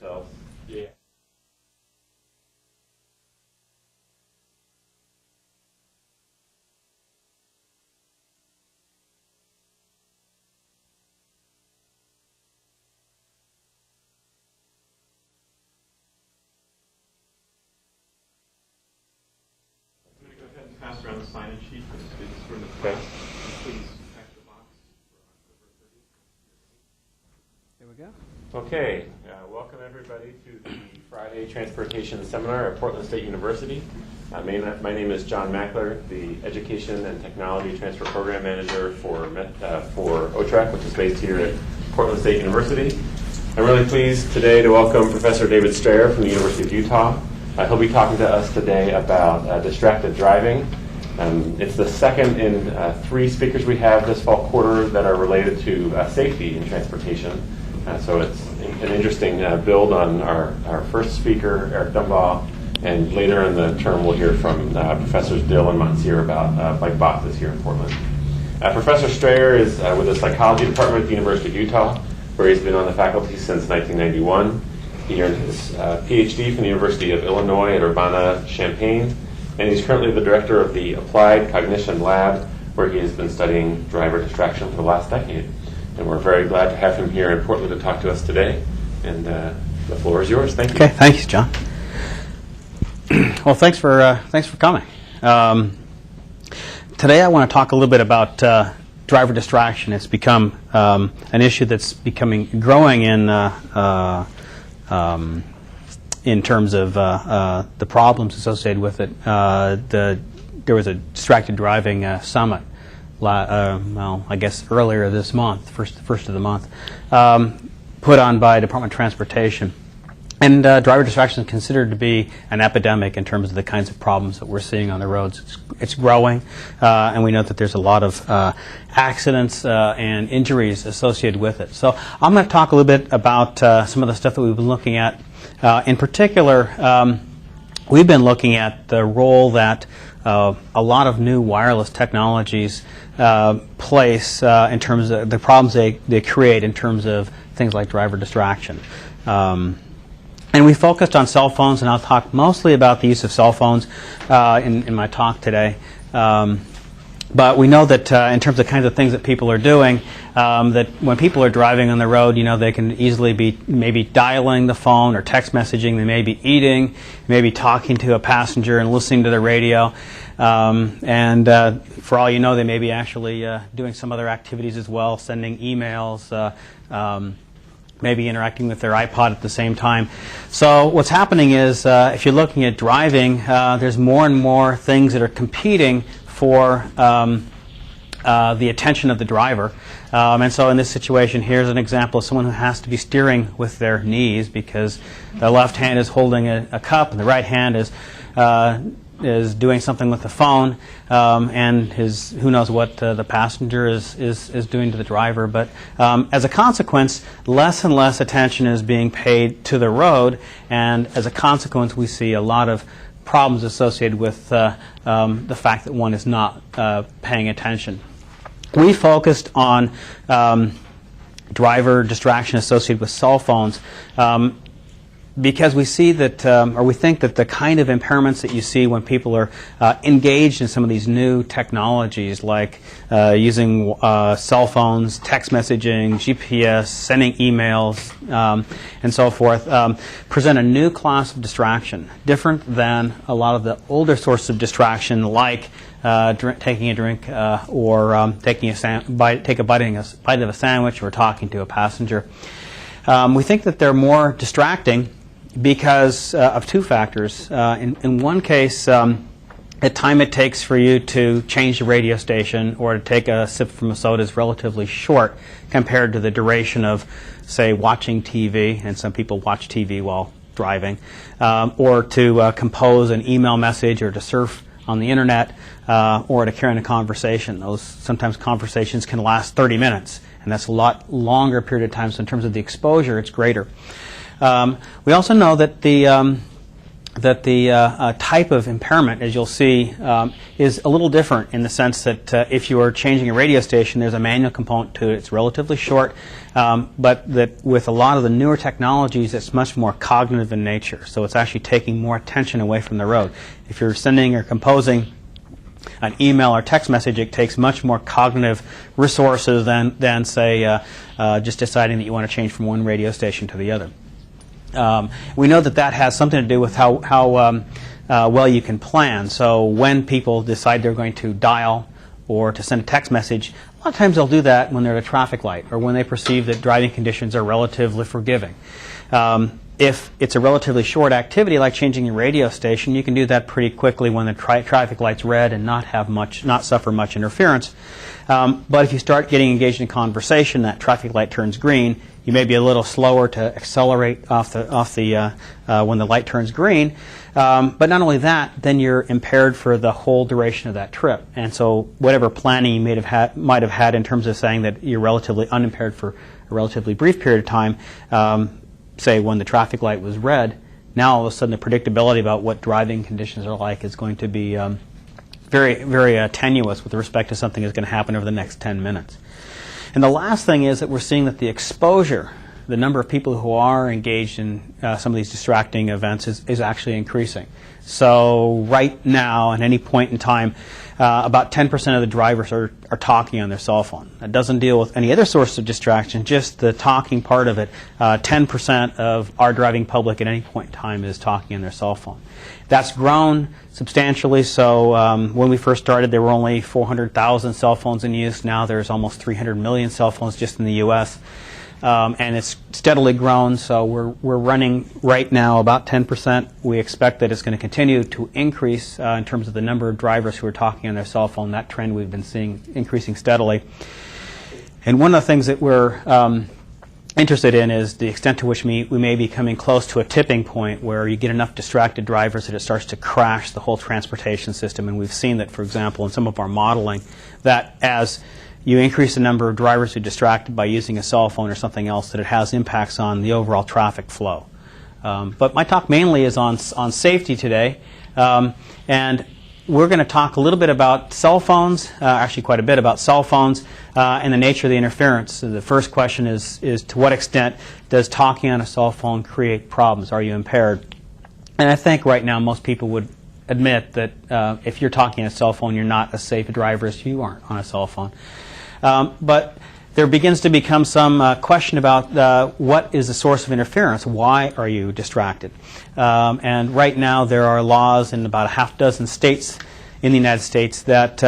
yourselves. Yeah. I'm going to go ahead and pass around the sign-in sheet for the students who are in the press. Please check the box for October 30th. There we go. Okay, welcome everybody to the Friday Transportation Seminar at Portland State University. My name is John Mackler, the Education and Technology Transfer Program Manager for OTRAC, which is based here at Portland State University. I'm really pleased today to welcome Professor David Strayer from the University of Utah. He'll be talking to us today about distracted driving. It's the second in 3 speakers we have this fall quarter that are related to safety in transportation. So it's an interesting build on our first speaker, Eric Dumbaugh, and later in the term we'll hear from Professors Dill and Monsier about bike boxes here in Portland. Professor Strayer is with the Psychology Department at the University of Utah, where he's been on the faculty since 1991. He earned his PhD from the University of Illinois at Urbana-Champaign, and he's currently the director of the Applied Cognition Lab, where he has been studying driver distraction for the last decade. And we're very glad to have him here in Portland to talk to us today. And the floor is yours. Thank you. Okay, thank you, John. Well, thanks for coming. Today I want to talk a little bit about driver distraction. It's become an issue that's growing in terms of the problems associated with it. There was a distracted driving summit. Well, I guess earlier this month, first of the month, put on by Department of Transportation. And driver distraction is considered to be an epidemic in terms of the kinds of problems that we're seeing on the roads. It's growing, and we know that there's a lot of accidents and injuries associated with it. So I'm going to talk a little bit about some of the stuff that we've been looking at. In particular, we've been looking at the role that a lot of new wireless technologies place in terms of the problems they create in terms of things like driver distraction. And we focused on cell phones, and I'll talk mostly about the use of cell phones in my talk today. But we know that in terms of kinds of things that people are doing, that when people are driving on the road, they can easily be maybe dialing the phone or text messaging. They may be eating, maybe talking to a passenger and listening to the radio. And for all you know, they may be actually doing some other activities as well, sending emails, maybe interacting with their iPod at the same time. So what's happening is if you're looking at driving, there's more and more things that are competing for the attention of the driver. And so in this situation, here's an example of someone who has to be steering with their knees because the left hand is holding a cup and the right hand is doing something with the phone, and who knows what the passenger is doing to the driver. But as a consequence, less and less attention is being paid to the road, and as a consequence, we see a lot of problems associated with the fact that one is not paying attention. We focused on driver distraction associated with cell phones because we see that, or we think that the kind of impairments that you see when people are engaged in some of these new technologies, like using cell phones, text messaging, GPS, sending emails, and so forth, present a new class of distraction, different than a lot of the older sources of distraction, like taking a drink or taking a bite of a sandwich or talking to a passenger. We think that they're more distracting because of 2 factors. In one case, the time it takes for you to change the radio station or to take a sip from a soda is relatively short compared to the duration of, say, watching TV, and some people watch TV while driving, or to compose an email message or to surf on the internet, or to carry on a conversation. Sometimes conversations can last 30 minutes, and that's a lot longer period of time, so in terms of the exposure, it's greater. We also know that the that the type of impairment, as you'll see, is a little different in the sense that if you are changing a radio station, there's a manual component to it. It's relatively short, but that with a lot of the newer technologies, it's much more cognitive in nature. So it's actually taking more attention away from the road. If you're sending or composing an email or text message, it takes much more cognitive resources than say, just deciding that you want to change from one radio station to the other. We know that has something to do with how well you can plan. So when people decide they're going to dial or to send a text message, a lot of times they'll do that when they're at a traffic light or when they perceive that driving conditions are relatively forgiving. If it's a relatively short activity like changing your radio station, you can do that pretty quickly when the traffic light's red and not suffer much interference. But if you start getting engaged in conversation, that traffic light turns green, you may be a little slower to accelerate off the when the light turns green. But not only that, then you're impaired for the whole duration of that trip. And so whatever planning you might have had in terms of saying that you're relatively unimpaired for a relatively brief period of time, say when the traffic light was red, now all of a sudden the predictability about what driving conditions are like is going to be very, very tenuous with respect to something that's going to happen over the next 10 minutes. And the last thing is that we're seeing that the exposure, the number of people who are engaged in some of these distracting events is actually increasing. So right now, at any point in time, about 10% of the drivers are talking on their cell phone. That doesn't deal with any other source of distraction, just the talking part of it. 10% of our driving public at any point in time is talking on their cell phone. That's grown substantially. So when we first started, there were only 400,000 cell phones in use. Now there's almost 300 million cell phones just in the U.S. And it's steadily grown, so we're running right now about 10%. We expect that it's going to continue to increase in terms of the number of drivers who are talking on their cell phone. That trend we've been seeing increasing steadily. And one of the things that we're interested in is the extent to which we may be coming close to a tipping point where you get enough distracted drivers that it starts to crash the whole transportation system. And we've seen that, for example, in some of our modeling, that as you increase the number of drivers who are distracted by using a cell phone or something else, that it has impacts on the overall traffic flow. But my talk mainly is on safety today. And we're going to talk a little bit about cell phones, actually quite a bit about cell phones and the nature of the interference. So the first question is to what extent does talking on a cell phone create problems? Are you impaired? And I think right now most people would admit that if you're talking on a cell phone, you're not as safe a driver as you aren't on a cell phone. But there begins to become some question about what is the source of interference. Why are you distracted? And right now there are laws in about a half dozen states in the United States that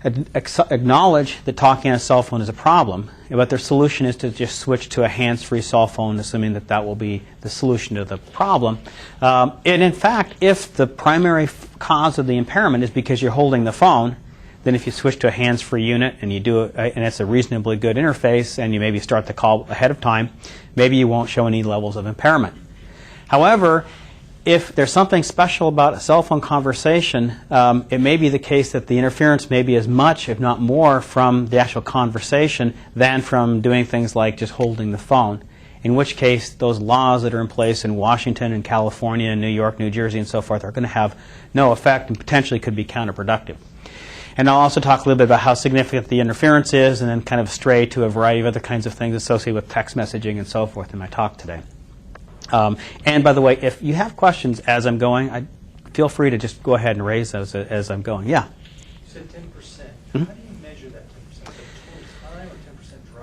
acknowledge that talking on a cell phone is a problem, but their solution is to just switch to a hands-free cell phone, assuming that that will be the solution to the problem. And in fact, if the primary cause of the impairment is because you're holding the phone, then if you switch to a hands-free unit and you do it, and it's a reasonably good interface, and you maybe start the call ahead of time, maybe you won't show any levels of impairment. However, if there's something special about a cell phone conversation, it may be the case that the interference may be as much, if not more, from the actual conversation than from doing things like just holding the phone. In which case, those laws that are in place in Washington and California and New York, New Jersey, and so forth are going to have no effect and potentially could be counterproductive. And I'll also talk a little bit about how significant the interference is and then kind of stray to a variety of other kinds of things associated with text messaging and so forth in my talk today. And by the way, if you have questions as I'm going, feel free to just go ahead and raise those as I'm going. Yeah? You said 10%. Mm-hmm. How do you measure that 10%? Is that total time or 10%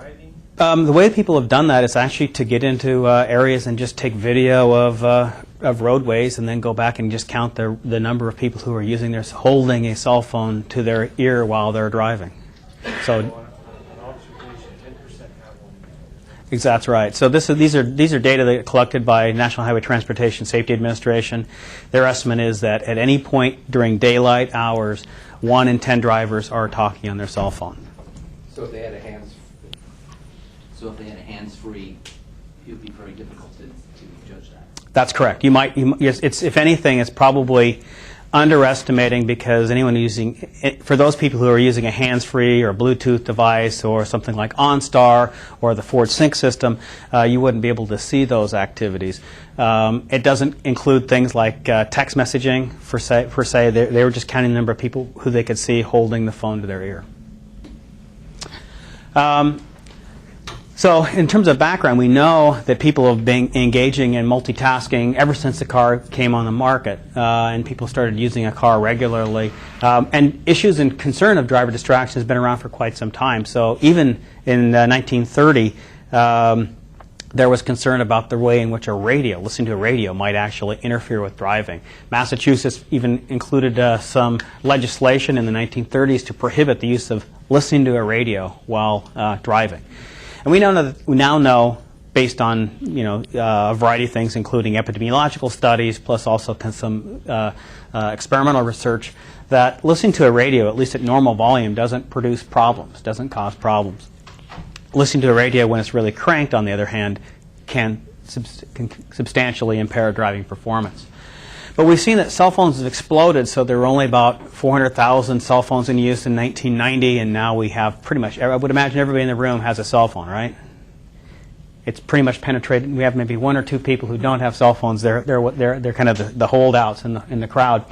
driving? The way people have done that is actually to get into areas and just take video of roadways and then go back and just count the number of people who are holding a cell phone to their ear while they're driving. So. That's right. So these are data that are collected by National Highway Transportation Safety Administration. Their estimate is that at any point during daylight hours, 1 in 10 drivers are talking on their cell phone. So if they had a hands-free, it would be very difficult to judge that. That's correct. If anything, it's probably underestimating, because anyone using it, for those people who are using a hands-free or Bluetooth device or something like OnStar or the Ford Sync system, you wouldn't be able to see those activities. It doesn't include things like text messaging per se. They were just counting the number of people who they could see holding the phone to their ear. So in terms of background, we know that people have been engaging in multitasking ever since the car came on the market, and people started using a car regularly. And issues and concern of driver distraction has been around for quite some time. So even in 1930, there was concern about the way in which listening to a radio might actually interfere with driving. Massachusetts even included some legislation in the 1930s to prohibit the use of listening to a radio while driving. And we now know, based on a variety of things, including epidemiological studies, plus also some experimental research, that listening to a radio, at least at normal volume, doesn't produce problems, doesn't cause problems. Listening to a radio when it's really cranked, on the other hand, can substantially impair driving performance. But we've seen that cell phones have exploded, so there were only about 400,000 cell phones in use in 1990, and now we have pretty much, I would imagine everybody in the room has a cell phone, right? It's pretty much penetrated. We have maybe one or two people who don't have cell phones. They're kind of the holdouts in the crowd.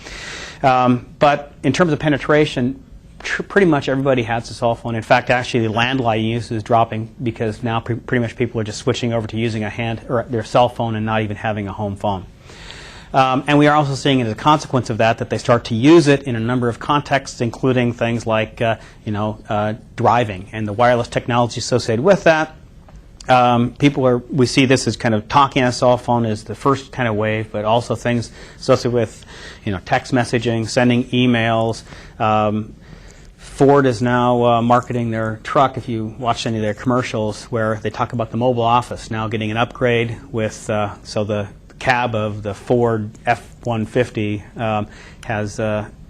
But in terms of penetration, pretty much everybody has a cell phone. In fact, actually, the landline use is dropping because now pretty much people are just switching over to using their cell phone and not even having a home phone. And we are also seeing, as a consequence of that, that they start to use it in a number of contexts, including things like driving and the wireless technology associated with that. We see this as kind of talking on a cell phone is the first kind of wave, but also things associated with text messaging, sending emails. Ford is now marketing their truck, if you watch any of their commercials, where they talk about the mobile office now getting an upgrade with, so the cab of the Ford F-150 has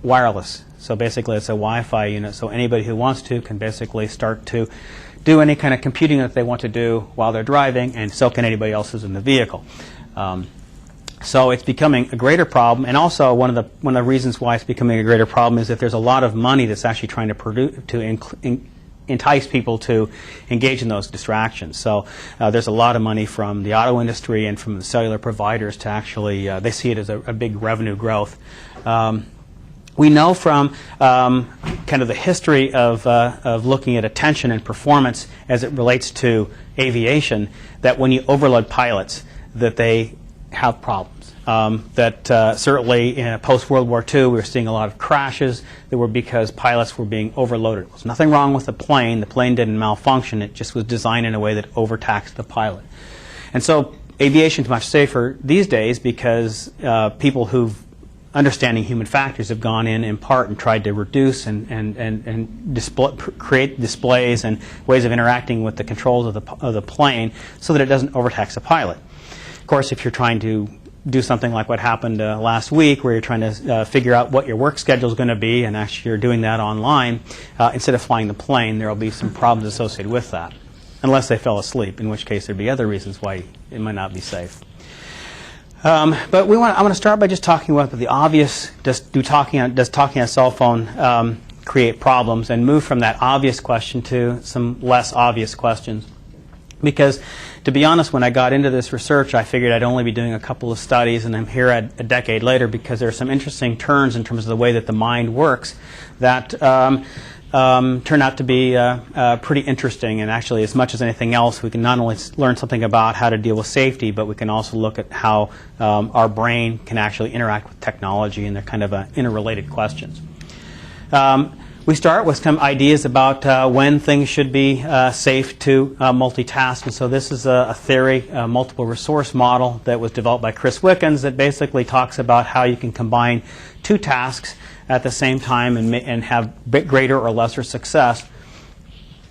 wireless. So basically it's a Wi-Fi unit, so anybody who wants to can basically start to do any kind of computing that they want to do while they're driving, and so can anybody else who's in the vehicle. So it's becoming a greater problem, and also one of the reasons why it's becoming a greater problem is that there's a lot of money that's actually trying to entice people to engage in those distractions. So there's a lot of money from the auto industry and from the cellular providers to actually, they see it as a big revenue growth. We know from kind of the history of looking at attention and performance as it relates to aviation, that when you overload pilots, that they have problems. Certainly in post-World War II, we were seeing a lot of crashes that were because pilots were being overloaded. There was nothing wrong with the plane. The plane didn't malfunction. It just was designed in a way that overtaxed the pilot. And so aviation is much safer these days because people who've understanding human factors have gone in part and tried to reduce and create displays and ways of interacting with the controls of the plane so that it doesn't overtax the pilot. Of course, if you're trying to do something like what happened last week, where you're trying to figure out what your work schedule is going to be, and actually you're doing that online, instead of flying the plane, there will be some problems associated with that, unless they fell asleep, in which case there'd be other reasons why it might not be safe. But I want to start by just talking about the obvious. Does talking on a cell phone create problems, and move from that obvious question to some less obvious questions. Because, to be honest, when I got into this research, I figured I'd only be doing a couple of studies, and I'm here a decade later because there are some interesting turns in terms of the way that the mind works that turn out to be pretty interesting. And actually, as much as anything else, we can not only learn something about how to deal with safety, but we can also look at how our brain can actually interact with technology, and they're kind of interrelated questions. We start with some ideas about when things should be safe to multitask. And so this is a theory, a multiple resource model that was developed by Chris Wickens that basically talks about how you can combine two tasks at the same time and have greater or lesser success.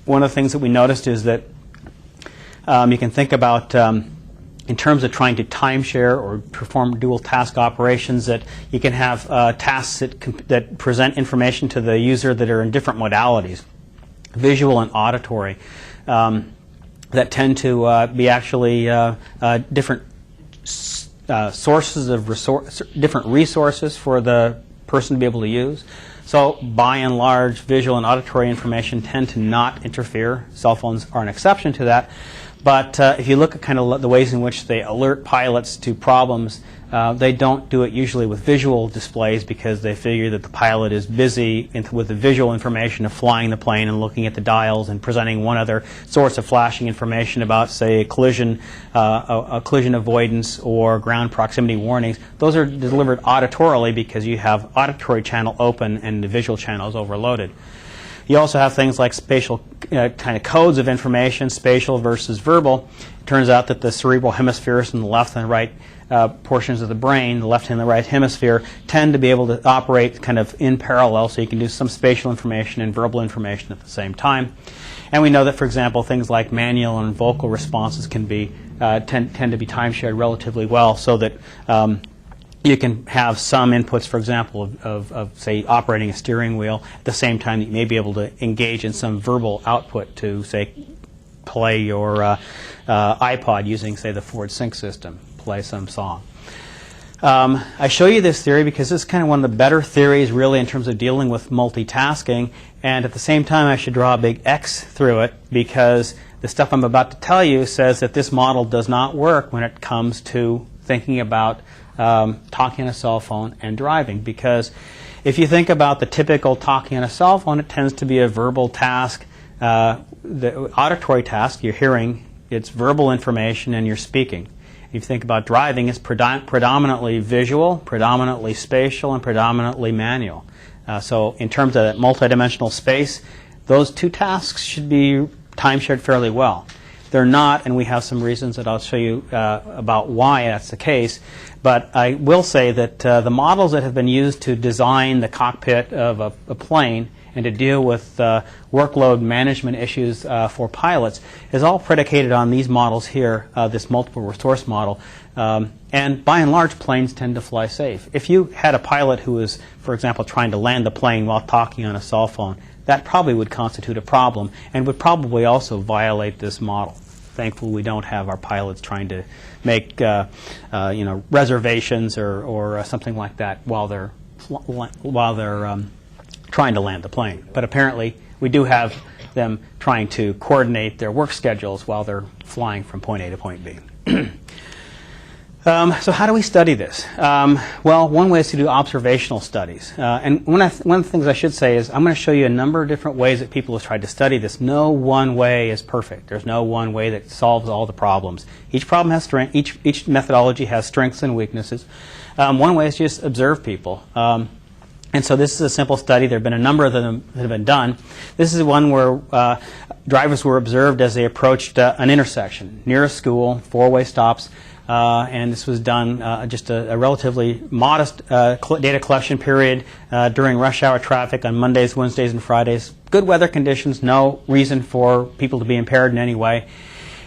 One of the things that we noticed is that you can think about in terms of trying to timeshare or perform dual task operations, that you can have tasks that present information to the user that are in different modalities, visual and auditory, that tend to be actually different sources of different resources for the person to be able to use. So by and large, visual and auditory information tend to not interfere. Cell phones are an exception to that. But if you look at kind of the ways in which they alert pilots to problems, they don't do it usually with visual displays because they figure that the pilot is busy with the visual information of flying the plane and looking at the dials and presenting one other source of flashing information about, say, a collision avoidance or ground proximity warnings. Those are delivered auditorily because you have auditory channel open and the visual channel is overloaded. You also have things like spatial kind of codes of information, spatial versus verbal. It turns out that the cerebral hemispheres in the left and right portions of the brain, the left and the right hemisphere, tend to be able to operate kind of in parallel, so you can do some spatial information and verbal information at the same time. And we know that, for example, things like manual and vocal responses can be tend to be time shared relatively well, so that you can have some inputs, for example, of say, operating a steering wheel at the same time that you may be able to engage in some verbal output to, say, play your iPod using, say, the Ford Sync system, play some song. I show you this theory because this is kind of one of the better theories, really, in terms of dealing with multitasking. And at the same time, I should draw a big X through it because the stuff I'm about to tell you says that this model does not work when it comes to thinking about talking on a cell phone and driving, because if you think about the typical talking on a cell phone, it tends to be a verbal task. The auditory task, you're hearing, it's verbal information and you're speaking. If you think about driving, it's predominantly visual, predominantly spatial, and predominantly manual. So in terms of that multidimensional space, those two tasks should be time shared fairly well. They're not, and we have some reasons that I'll show you about why that's the case. But I will say that the models that have been used to design the cockpit of a plane and to deal with workload management issues for pilots is all predicated on these models here, this multiple resource model. And by and large, planes tend to fly safe. If you had a pilot who was, for example, trying to land the plane while talking on a cell phone, that probably would constitute a problem and would probably also violate this model. Thankfully, we don't have our pilots trying to make reservations or something like that while they're trying to land the plane. But apparently, we do have them trying to coordinate their work schedules while they're flying from point A to point B. So how do we study this? Well, one way is to do observational studies. And one of the things I should say is I'm going to show you a number of different ways that people have tried to study this. No one way is perfect. There's no one way that solves all the problems. Each problem has strength. Each methodology has strengths and weaknesses. One way is just observe people. And so this is a simple study. There have been a number of them that have been done. This is one where drivers were observed as they approached an intersection near a school, four-way stops. And this was done just a relatively modest data collection period during rush hour traffic on Mondays, Wednesdays, and Fridays. Good weather conditions, no reason for people to be impaired in any way.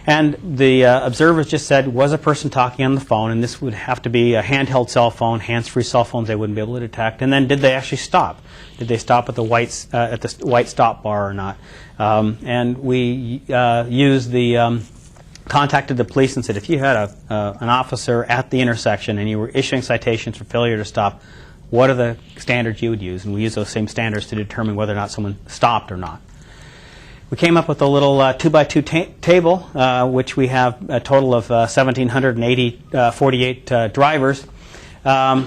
And the observers just said, was a person talking on the phone? And this would have to be a handheld cell phone, hands-free cell phones they wouldn't be able to detect. And then did they actually stop? Did they stop at the white stop bar or not? And we used the contacted the police and said, if you had an officer at the intersection and you were issuing citations for failure to stop, what are the standards you would use? And we use those same standards to determine whether or not someone stopped or not. We came up with a little 2x2 table, which we have a total of 1,748 drivers. About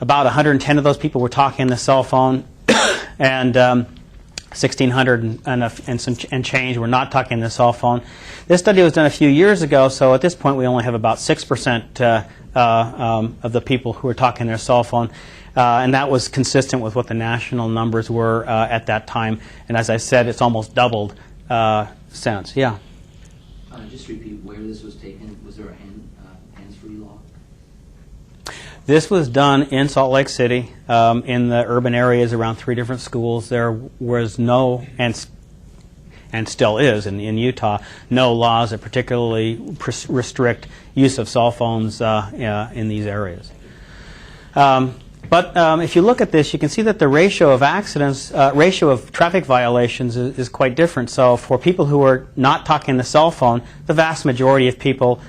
110 of those people were talking on the cell phone, and 1,600 and change were not talking on the cell phone. This study was done a few years ago, so at this point we only have about 6% of the people who were talking on their cell phone. And that was consistent with what the national numbers were at that time. And as I said, it's almost doubled since. Yeah? Just repeat where this was taken. Was there a hands-free law? This was done in Salt Lake City, in the urban areas around 3 different schools. There was no, and still is in Utah, no laws that particularly restrict use of cell phones in these areas. But if you look at this, you can see that the ratio of accidents, ratio of traffic violations is quite different. So for people who are not talking on the cell phone, the vast majority of people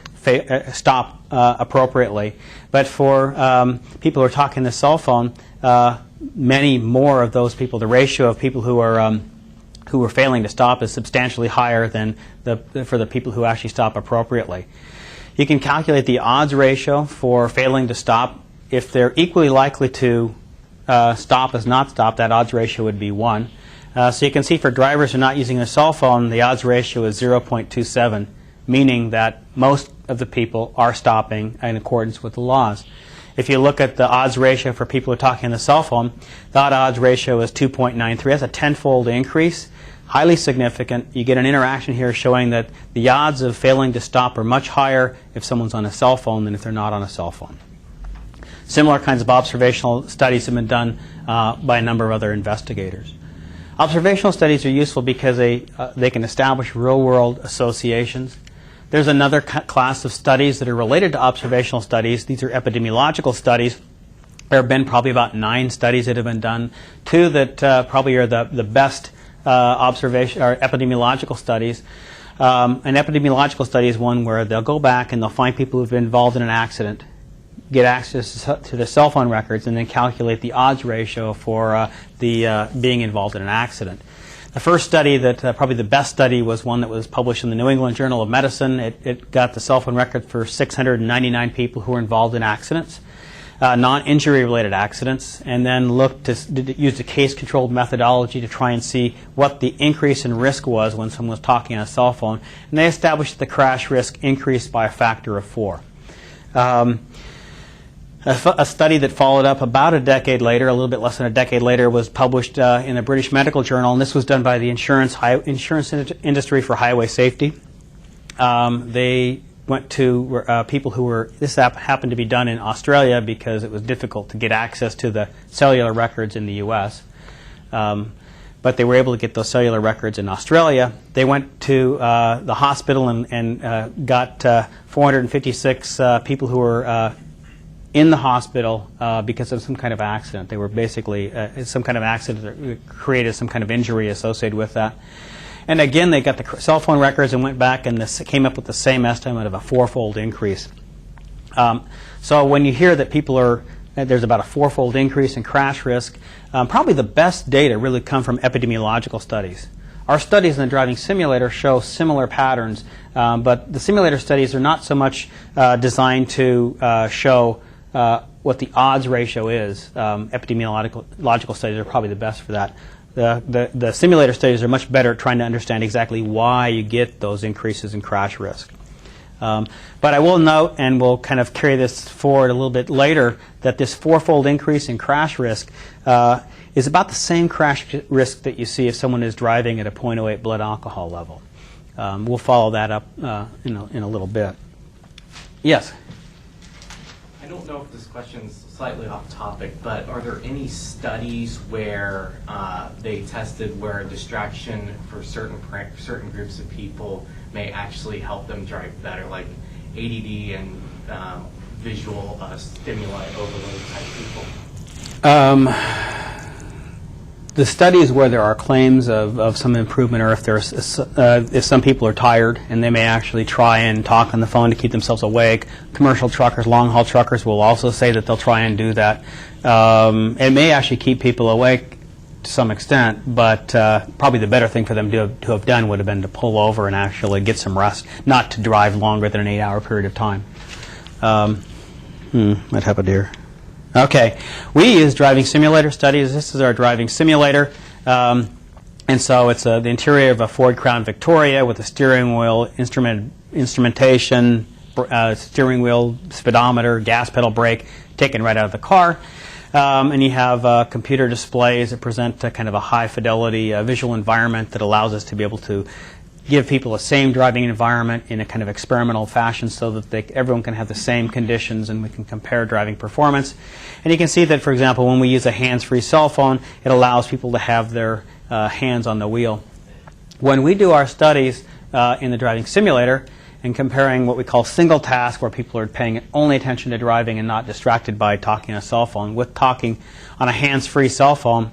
stop appropriately. But for people who are talking on the cell phone, many more of those people, the ratio of people who are failing to stop is substantially higher than for the people who actually stop appropriately. You can calculate the odds ratio for failing to stop. If they're equally likely to stop as not stop, that odds ratio would be 1. So you can see for drivers who are not using a cell phone, the odds ratio is 0.27, meaning that most of the people are stopping in accordance with the laws. If you look at the odds ratio for people who are talking on the cell phone, that odds ratio is 2.93. That's a 10-fold increase, highly significant. You get an interaction here showing that the odds of failing to stop are much higher if someone's on a cell phone than if they're not on a cell phone. Similar kinds of observational studies have been done by a number of other investigators. Observational studies are useful because they can establish real-world associations. There's another class of studies that are related to observational studies. These are epidemiological studies. There have been probably about 9 studies that have been done. 2 that probably are the best observation or epidemiological studies. An epidemiological study is one where they'll go back and they'll find people who've been involved in an accident, get access to their cell phone records, and then calculate the odds ratio for being involved in an accident. The first study that probably the best study was one that was published in the New England Journal of Medicine. It got the cell phone record for 699 people who were involved in accidents, non-injury related accidents, and then used a case-controlled methodology to try and see what the increase in risk was when someone was talking on a cell phone. And they established that the crash risk increased by a factor of 4. A study that followed up about a decade later, a little bit less than a decade later, was published in the British Medical Journal, and this was done by the insurance industry for highway safety. They went to people who were, this happened to be done in Australia because it was difficult to get access to the cellular records in the U.S., but they were able to get those cellular records in Australia. They went to the hospital and got 456 people who were in the hospital because of some kind of accident. They were basically some kind of accident that created some kind of injury associated with that. And again, they got the cell phone records and went back and came up with the same estimate of a 4-fold increase. So when you hear that there's about a 4-fold increase in crash risk, probably the best data really come from epidemiological studies. Our studies in the driving simulator show similar patterns, but the simulator studies are not so much designed to show what the odds ratio is. Epidemiological studies are probably the best for that. The simulator studies are much better at trying to understand exactly why you get those increases in crash risk. But I will note, and we'll kind of carry this forward a little bit later, that this 4-fold increase in crash risk is about the same crash risk that you see if someone is driving at a 0.08 blood alcohol level. We'll follow that up in a little bit. Yes? I don't know if this question's slightly off topic, but are there any studies where they tested where distraction for certain groups of people may actually help them drive better, like ADD and visual stimuli overload type people? The studies where there are claims of some improvement, or if some people are tired and they may actually try and talk on the phone to keep themselves awake. Commercial truckers, long-haul truckers will also say that they'll try and do that. It may actually keep people awake to some extent, but probably the better thing for them to have done would have been to pull over and actually get some rest, not to drive longer than an 8-hour period of time. What happened here? Okay, we use driving simulator studies. This is our driving simulator. And so it's the interior of a Ford Crown Victoria with a steering wheel, instrumentation, steering wheel, speedometer, gas pedal, brake, taken right out of the car. And you have computer displays that present a kind of a high-fidelity visual environment that allows us to be able to give people the same driving environment in a kind of experimental fashion so that everyone can have the same conditions and we can compare driving performance. And you can see that, for example, when we use a hands-free cell phone, it allows people to have their hands on the wheel. When we do our studies in the driving simulator and comparing what we call single task, where people are paying only attention to driving and not distracted by talking on a cell phone, with talking on a hands-free cell phone,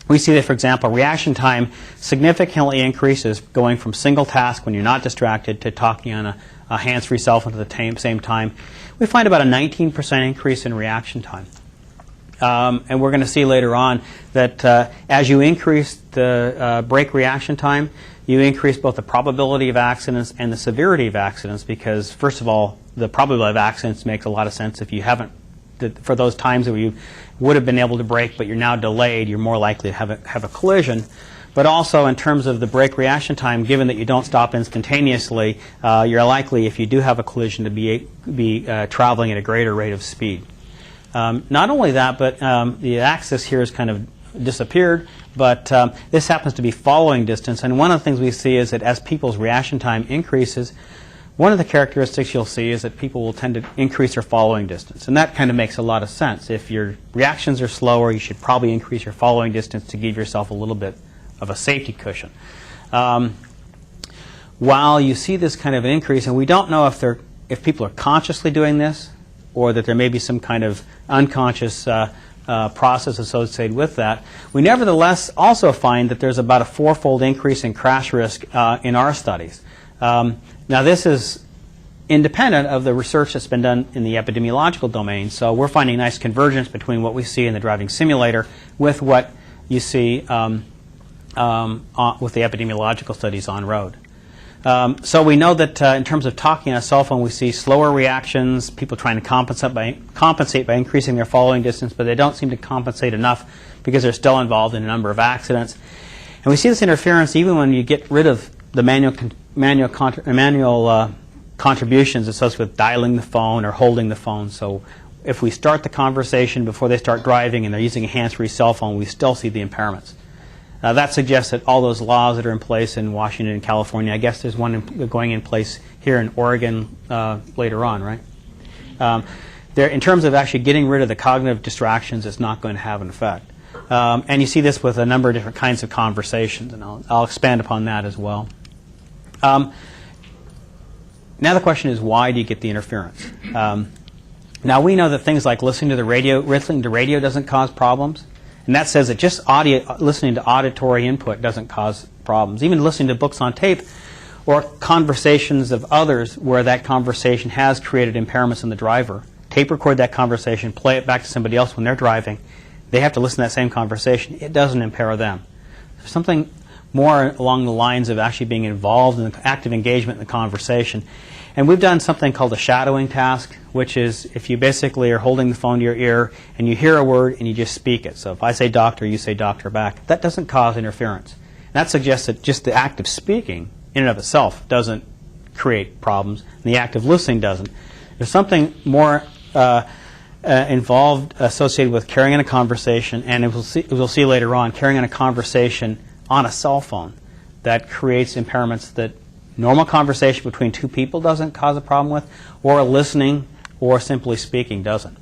we see that, for example, reaction time significantly increases going from single task when you're not distracted to talking on a hands-free cell phone at the same time. We find about a 19% increase in reaction time. And we're going to see later on that as you increase the brake reaction time, you increase both the probability of accidents and the severity of accidents because, first of all, the probability of accidents makes a lot of sense. If you haven't, for those times where you would have been able to brake but you're now delayed, you're more likely to have a collision. But also in terms of the brake reaction time, given that you don't stop instantaneously, you're likely, if you do have a collision, to be traveling at a greater rate of speed. Not only that, but the axis here has kind of disappeared, but this happens to be following distance. And one of the things we see is that as people's reaction time increases, one of the characteristics you'll see is that people will tend to increase their following distance. And that kind of makes a lot of sense. If your reactions are slower, you should probably increase your following distance to give yourself a little bit of a safety cushion. While you see this kind of increase, and we don't know if people are consciously doing this or that there may be some kind of unconscious process associated with that, we nevertheless also find that there's about a 4-fold increase in crash risk in our studies. Now this is independent of the research that's been done in the epidemiological domain, so we're finding a nice convergence between what we see in the driving simulator with what you see with the epidemiological studies on road. So we know that in terms of talking on a cell phone, we see slower reactions, people trying to compensate by increasing their following distance, but they don't seem to compensate enough because they're still involved in a number of accidents. And we see this interference even when you get rid of the manual contributions associated with dialing the phone or holding the phone. So if we start the conversation before they start driving and they're using a hands-free cell phone, we still see the impairments. That suggests that all those laws that are in place in Washington and California, I guess there's one going in place here in Oregon later on, right? In terms of actually getting rid of the cognitive distractions, it's not going to have an effect. And you see this with a number of different kinds of conversations, and I'll expand upon that as well. Now the question is, why do you get the interference? Now we know that things like listening to radio doesn't cause problems. And that says that just listening to auditory input doesn't cause problems. Even listening to books on tape or conversations of others where that conversation has created impairments in the driver. Tape record that conversation, play it back to somebody else when they're driving. They have to listen to that same conversation. It doesn't impair them. There's something more along the lines of actually being involved in active engagement in the conversation. And we've done something called a shadowing task, which is if you basically are holding the phone to your ear and you hear a word and you just speak it. So if I say doctor, you say doctor back. That doesn't cause interference. And that suggests that just the act of speaking in and of itself doesn't create problems, and the act of listening doesn't. There's something more involved associated with carrying on a conversation, and we'll see later on, carrying on a conversation on a cell phone that creates impairments that normal conversation between two people doesn't cause a problem with, or listening or simply speaking doesn't.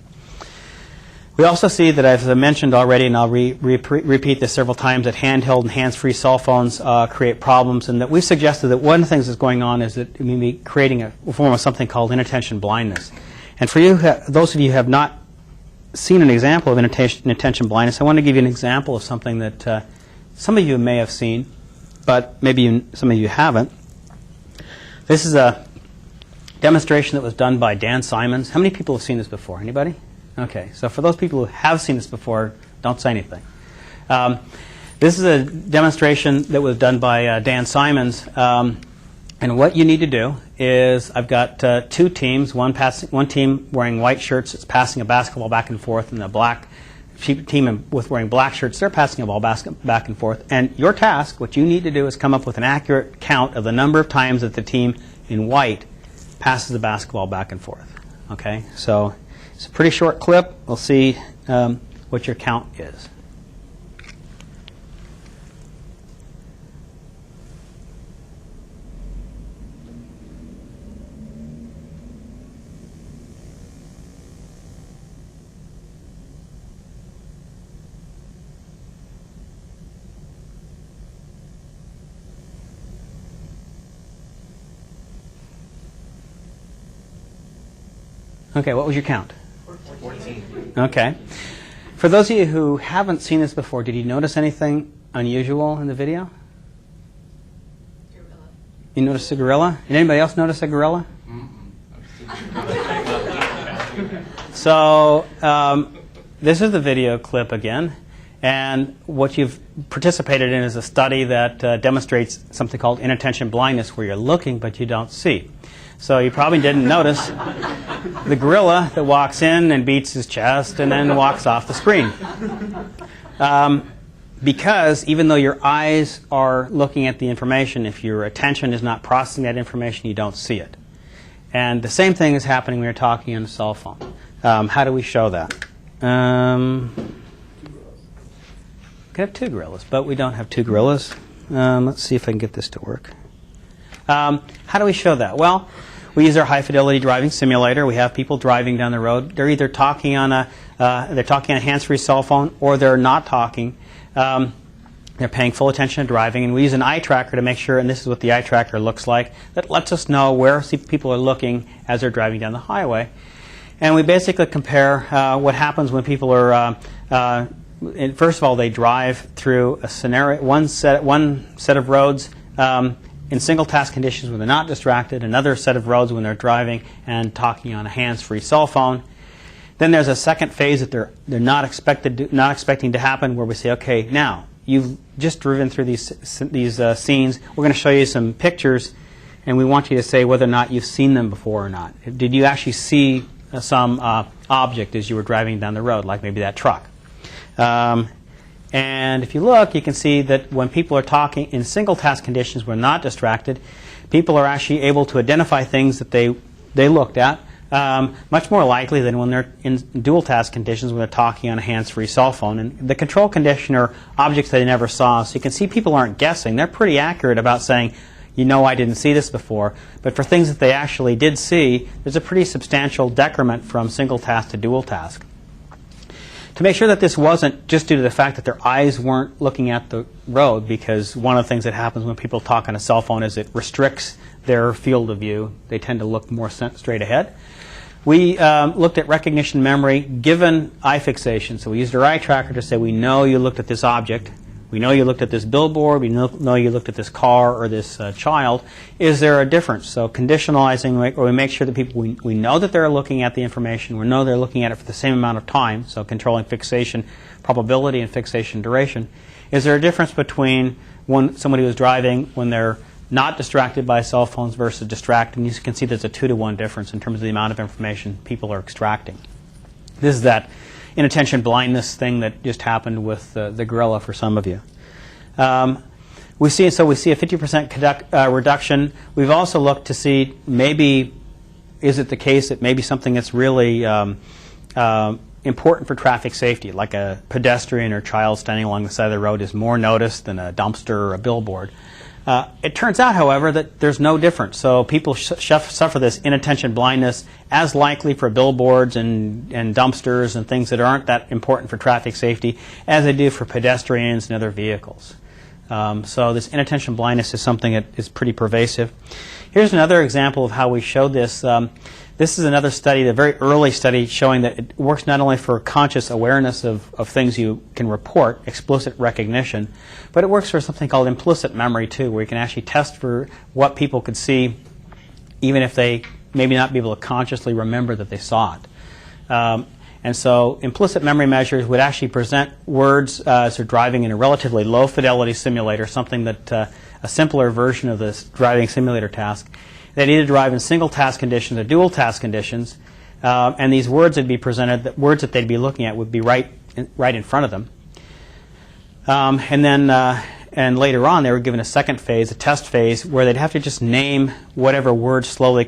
We also see that, as I mentioned already, and I'll repeat this several times, that handheld and hands-free cell phones create problems, and that we've suggested that one of the things that's going on is that we may be creating a form of something called inattention blindness. And for you, those of you who have not seen an example of inattention blindness, I want to give you an example of something that some of you may have seen, but maybe some of you haven't. This is a demonstration that was done by Dan Simons. How many people have seen this before? Anybody? Okay, so for those people who have seen this before, don't say anything. This is a demonstration that was done by Dan Simons. And what you need to do is, I've got two teams, one team wearing white shirts that's passing a basketball back and forth, and the black team with wearing black shirts, they're passing a ball back and forth. And your task, what you need to do, is come up with an accurate count of the number of times that the team in white passes the basketball back and forth. Okay, so it's a pretty short clip. We'll see what your count is. Okay, what was your count? 14. Okay. For those of you who haven't seen this before, did you notice anything unusual in the video? Gorilla. You noticed a gorilla? Did anybody else notice a gorilla? So this is the video clip again. And what you've participated in is a study that demonstrates something called inattention blindness, where you're looking but you don't see. So you probably didn't notice the gorilla that walks in and beats his chest and then walks off the screen. Because even though your eyes are looking at the information, if your attention is not processing that information, you don't see it. And the same thing is happening when you're talking on a cell phone. How do we show that? We could have two gorillas, but we don't have two gorillas. Let's see if I can get this to work. How do we show that? Well, we use our high-fidelity driving simulator. We have people driving down the road. They're either talking on a hands-free cell phone, or they're not talking. They're paying full attention to driving, and we use an eye tracker to make sure, and this is what the eye tracker looks like, that lets us know where people are looking as they're driving down the highway. And we basically compare what happens when people are, first of all, they drive through a scenario, one set of roads in single task conditions when they're not distracted, another set of roads when they're driving and talking on a hands-free cell phone. Then there's a second phase that they're not expecting to happen, where we say, okay, now you've just driven through these scenes. We're going to show you some pictures, and we want you to say whether or not you've seen them before or not. Did you actually see some object as you were driving down the road, like maybe that truck? And if you look, you can see that when people are talking in single task conditions, when not distracted, people are actually able to identify things that they looked at much more likely than when they're in dual task conditions, when they're talking on a hands-free cell phone. And the control condition are objects they never saw. So you can see people aren't guessing. They're pretty accurate about saying, you know, I didn't see this before. But for things that they actually did see, there's a pretty substantial decrement from single task to dual task. To make sure that this wasn't just due to the fact that their eyes weren't looking at the road, because one of the things that happens when people talk on a cell phone is it restricts their field of view. They tend to look more straight ahead. We looked at recognition memory given eye fixation. So we used our eye tracker to say, we know you looked at this object. We know you looked at this billboard. We know you looked at this car or this child. Is there a difference? So conditionalizing, or we make sure that people, we know that they're looking at the information. We know they're looking at it for the same amount of time. So controlling fixation probability and fixation duration. Is there a difference between somebody who's driving when they're not distracted by cell phones versus distracted? And you can see there's a 2-to-1 difference in terms of the amount of information people are extracting. This is that inattention blindness thing that just happened with the gorilla for some of you. We see a 50% reduction. We've also looked to see, maybe is it the case that maybe something that's really important for traffic safety, like a pedestrian or child standing along the side of the road, is more noticed than a dumpster or a billboard. It turns out, however, that there's no difference. So people suffer this inattention blindness as likely for billboards and dumpsters and things that aren't that important for traffic safety as they do for pedestrians and other vehicles. So this inattention blindness is something that is pretty pervasive. Here's another example of how we showed this. This is another study, a very early study, showing that it works not only for conscious awareness of things you can report, explicit recognition, but it works for something called implicit memory too, where you can actually test for what people could see even if they maybe not be able to consciously remember that they saw it. And so implicit memory measures would actually present words as they're driving in a relatively low fidelity simulator, something that a simpler version of this driving simulator task. They'd either drive in single task conditions or dual task conditions, and these words would be presented, the words that they'd be looking at would be right in front of them. And later on, they were given a second phase, a test phase, where they'd have to just name whatever words slowly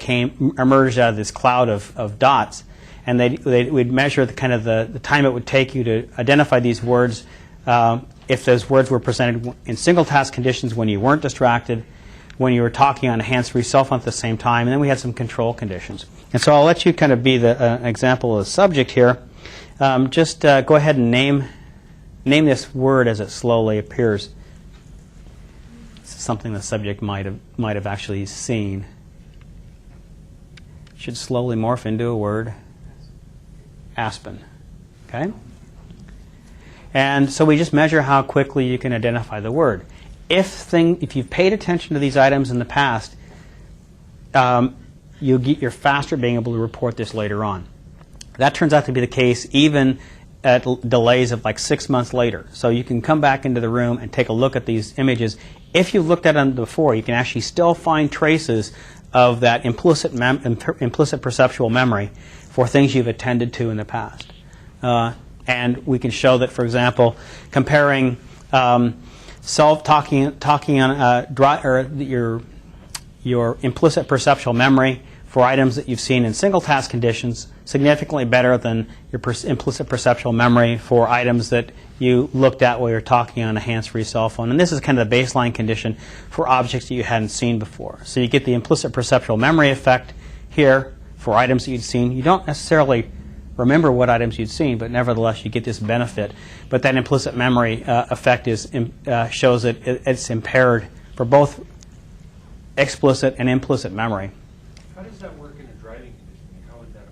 emerged out of this cloud of dots, and we'd measure the time it would take you to identify these words if those words were presented in single task conditions when you weren't distracted, when you were talking on a hands-free cell phone at the same time, and then we had some control conditions. And so I'll let you kind of be the example of the subject here. Just go ahead and name this word as it slowly appears. This is something the subject might have actually seen. It should slowly morph into a word. Aspen. Okay? And so we just measure how quickly you can identify the word. If you've paid attention to these items in the past, you're faster at being able to report this later on. That turns out to be the case even at delays of like 6 months later. So you can come back into the room and take a look at these images. If you've looked at them before, you can actually still find traces of that implicit perceptual memory for things you've attended to in the past. And we can show that, for example, comparing talking on your implicit perceptual memory for items that you've seen in single task conditions significantly better than your implicit perceptual memory for items that you looked at while you're talking on a hands-free cell phone. And this is kind of the baseline condition for objects that you hadn't seen before. So you get the implicit perceptual memory effect here for items that you'd seen. You don't necessarily remember what items you'd seen, but nevertheless you get this benefit. But that implicit memory effect shows that it's impaired for both explicit and implicit memory. How does that work in a driving condition? How would that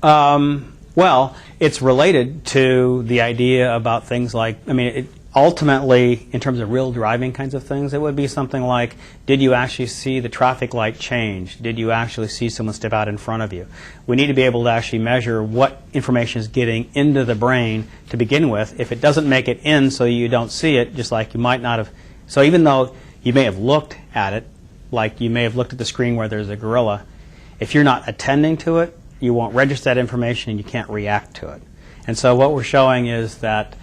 apply? Well, it's related to the idea about things like, ultimately, in terms of real driving kinds of things, it would be something like, did you actually see the traffic light change? Did you actually see someone step out in front of you? We need to be able to actually measure what information is getting into the brain to begin with. If it doesn't make it in so you don't see it, just like you might not have. So even though you may have looked at it, like you may have looked at the screen where there's a gorilla, if you're not attending to it, you won't register that information and you can't react to it. And so what we're showing is that,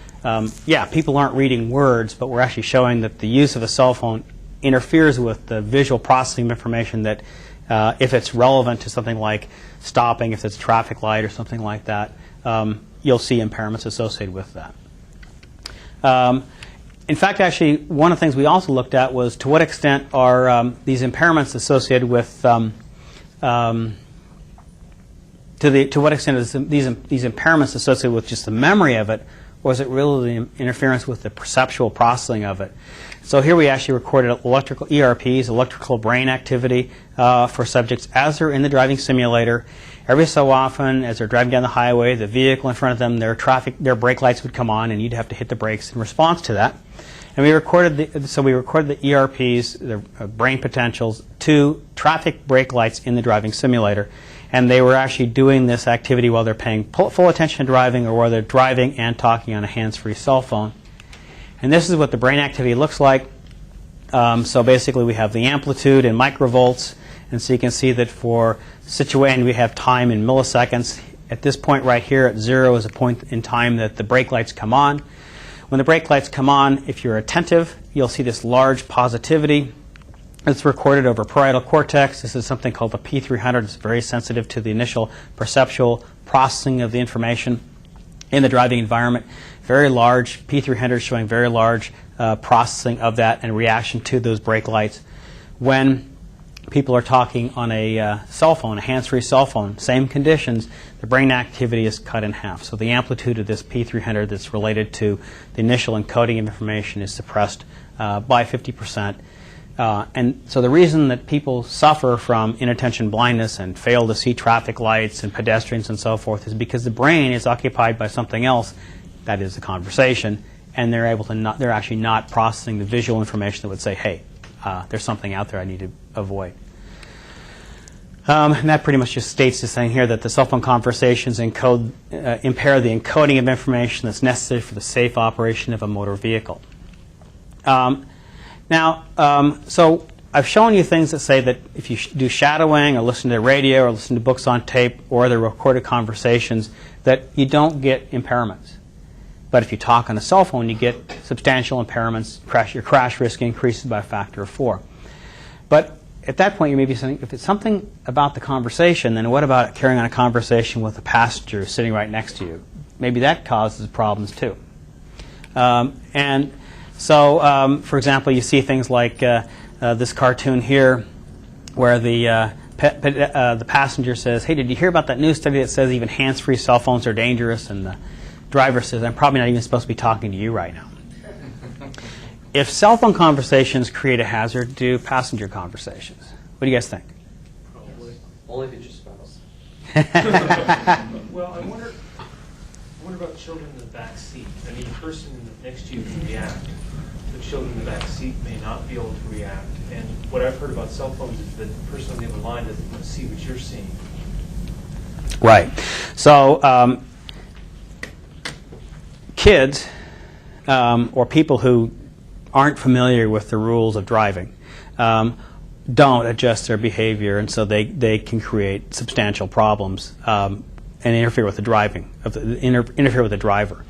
people aren't reading words, but we're actually showing that the use of a cell phone interferes with the visual processing of information that, if it's relevant to something like stopping, if it's a traffic light or something like that, you'll see impairments associated with that. In fact, actually, one of the things we also looked at was to what extent are these impairments associated with to what extent is these impairments associated with just the memory of it, or is it really the interference with the perceptual processing of it? So here we actually recorded electrical ERPs, electrical brain activity, for subjects as they're in the driving simulator. Every so often, as they're driving down the highway, the vehicle in front of them, their brake lights would come on, and you'd have to hit the brakes in response to that. And we recorded the ERPs, the brain potentials, to traffic brake lights in the driving simulator. And they were actually doing this activity while they're paying full attention to driving or while they're driving and talking on a hands-free cell phone. And this is what the brain activity looks like. So basically we have the amplitude in microvolts. And so you can see that for situation we have time in milliseconds. At this point right here at 0 is a point in time that the brake lights come on. When the brake lights come on, if you're attentive, you'll see this large positivity. It's recorded over parietal cortex. This is something called the P300. It's very sensitive to the initial perceptual processing of the information in the driving environment. Very large, P300 showing very large processing of that and reaction to those brake lights. When people are talking on a cell phone, a hands-free cell phone, same conditions, the brain activity is cut in half. So the amplitude of this P300 that's related to the initial encoding of information is suppressed by 50%. And so the reason that people suffer from inattention blindness and fail to see traffic lights and pedestrians and so forth is because the brain is occupied by something else, that is the conversation, and they're actually not processing the visual information that would say, hey, there's something out there I need to avoid. And that pretty much just states this thing here that the cell phone conversations impair the encoding of information that's necessary for the safe operation of a motor vehicle. So I've shown you things that say that if you do shadowing or listen to the radio or listen to books on tape or the recorded conversations, that you don't get impairments. But if you talk on a cell phone, you get substantial impairments. Your crash risk increases by a factor of 4. But at that point, you may be saying, if it's something about the conversation, then what about carrying on a conversation with a passenger sitting right next to you? Maybe that causes problems too. So, for example, you see things like this cartoon here where the passenger says, hey, did you hear about that new study that says even hands-free cell phones are dangerous? And the driver says, I'm probably not even supposed to be talking to you right now. If cell phone conversations create a hazard, do passenger conversations? What do you guys think? Probably. Only if it's your spouse. Well, I wonder about children in the back seat. I mean, the person next to you can react. The children in the back seat may not be able to react. And what I've heard about cell phones is that the person on the other line doesn't want to see what you're seeing. Right. So kids or people who aren't familiar with the rules of driving don't adjust their behavior, and so they can create substantial problems and interfere with the driving, interfere with the driver.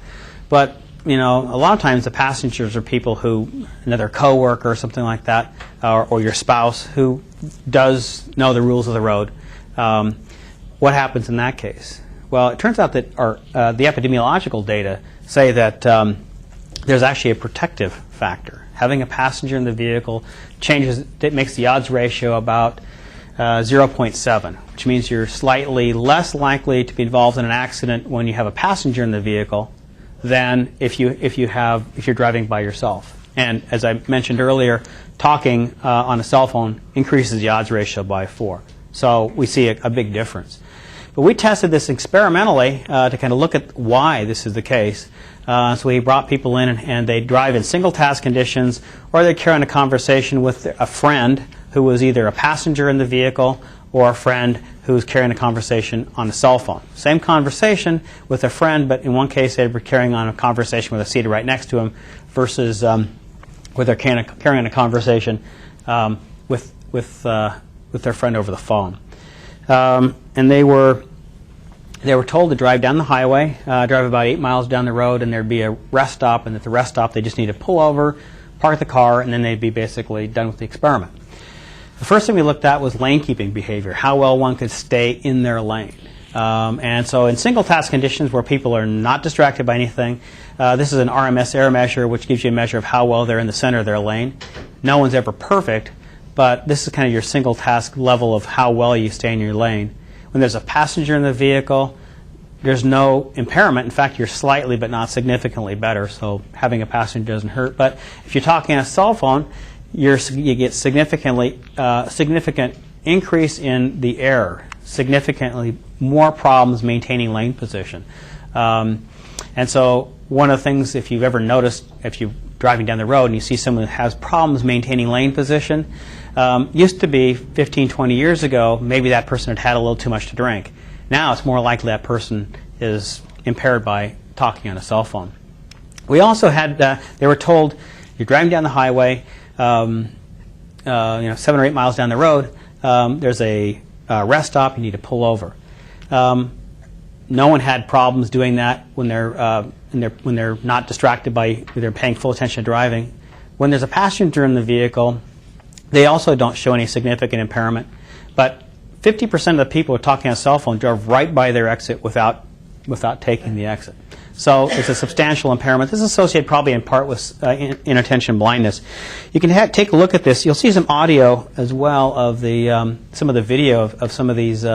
But you know, a lot of times the passengers are people who, another coworker or something like that, or your spouse who does know the rules of the road. What happens in that case? Well, it turns out that the epidemiological data say that there's actually a protective factor. Having a passenger in the vehicle makes the odds ratio about 0.7, which means you're slightly less likely to be involved in an accident when you have a passenger in the vehicle than if you're driving by yourself. And as I mentioned earlier, talking on a cell phone increases the odds ratio by 4. So we see a big difference. But we tested this experimentally to kind of look at why this is the case. So we brought people in and they drive in single task conditions, or they carry on a conversation with a friend who was either a passenger in the vehicle or a friend who's carrying a conversation on a cell phone. Same conversation with a friend, but in one case they were carrying on a conversation with a seat right next to him versus where they're carrying on a conversation with their friend over the phone. And they were told to drive down the highway, drive about 8 miles down the road, and there'd be a rest stop, and at the rest stop they just need to pull over, park the car, and then they'd be basically done with the experiment. The first thing we looked at was lane keeping behavior, how well one could stay in their lane. And so in single task conditions where people are not distracted by anything, this is an RMS error measure, which gives you a measure of how well they're in the center of their lane. No one's ever perfect, but this is kind of your single task level of how well you stay in your lane. When there's a passenger in the vehicle, there's no impairment. In fact, you're slightly but not significantly better, so having a passenger doesn't hurt. But if you're talking on a cell phone, you get significant increase in the error, significantly more problems maintaining lane position. And so one of the things, if you've ever noticed, if you're driving down the road and you see someone who has problems maintaining lane position, used to be 15, 20 years ago, maybe that person had a little too much to drink. Now it's more likely that person is impaired by talking on a cell phone. We also had, they were told, you're driving down the highway, 7 or 8 miles down the road, there's a rest stop, you need to pull over. No one had problems doing that when they're not distracted by, they're paying full attention to driving. When there's a passenger in the vehicle, they also don't show any significant impairment. But 50% of the people who are talking on a cell phone drove right by their exit without taking the exit. So it's a substantial impairment. This is associated probably in part with inattention blindness. You can take a look at this. You'll see some audio as well of some of the video of some of these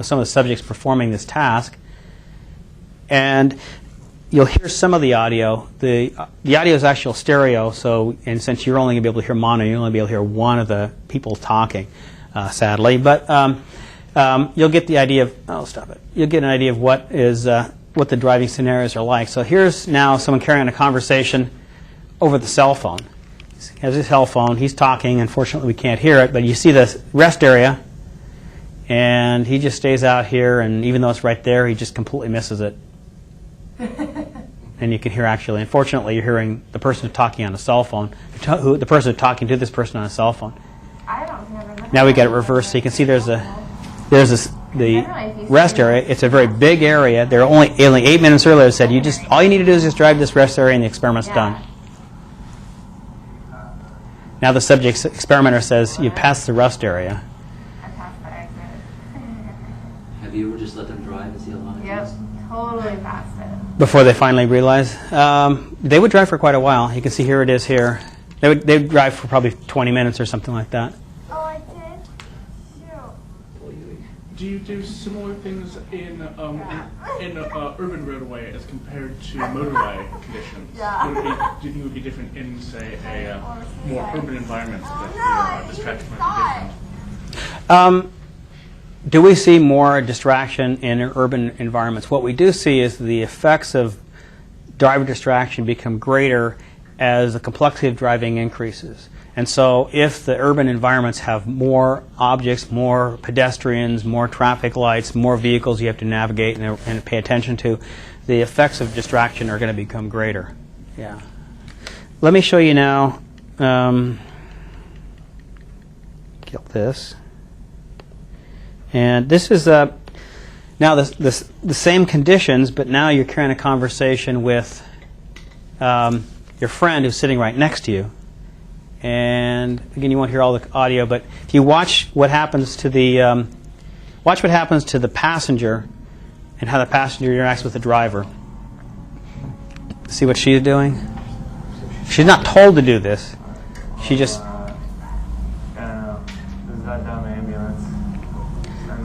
some of the subjects performing this task, and you'll hear some of the audio. The audio is actual stereo, so and since you're only going to be able to hear mono, you'll only be able to hear one of the people talking, sadly. But you'll get the idea of You'll get an idea of what the driving scenarios are like. So here's now someone carrying on a conversation over the cell phone. He has his cell phone. He's talking. Unfortunately, we can't hear it, but you see the rest area, and he just stays out here, and even though it's right there, he just completely misses it. And you can hear, actually, unfortunately, you're hearing the person talking on a cell phone, the person talking to this person on a cell phone. Now we got it reversed, so you can see there's the rest area. It's a very big area. They're only 8 minutes earlier said all you need to do is just drive this rest area and the experiment's done. Now the experimenter says you passed the rest area. Have you ever just let them drive and see how long it Yep, takes? totally passed it. Before they finally realize, they would drive for quite a while. You can see here it is here. They would drive for probably 20 minutes or something like that. Oh, I did? Shoot. Do you do similar things in urban roadway as compared to motorway conditions? Yeah. Do you think it would be different in, say, a more urban environment that the distraction might be different? Do we see more distraction in urban environments? What we do see is the effects of driver distraction become greater as the complexity of driving increases. And so if the urban environments have more objects, more pedestrians, more traffic lights, more vehicles you have to navigate and pay attention to, the effects of distraction are going to become greater. Yeah. Let me show you now. Kill this. And this is now the same conditions, but now you're carrying a conversation with your friend who's sitting right next to you. And again, you won't hear all the audio, but if you watch what happens to the passenger and how the passenger interacts with the driver. See what she's doing? She's not told to do this. She just.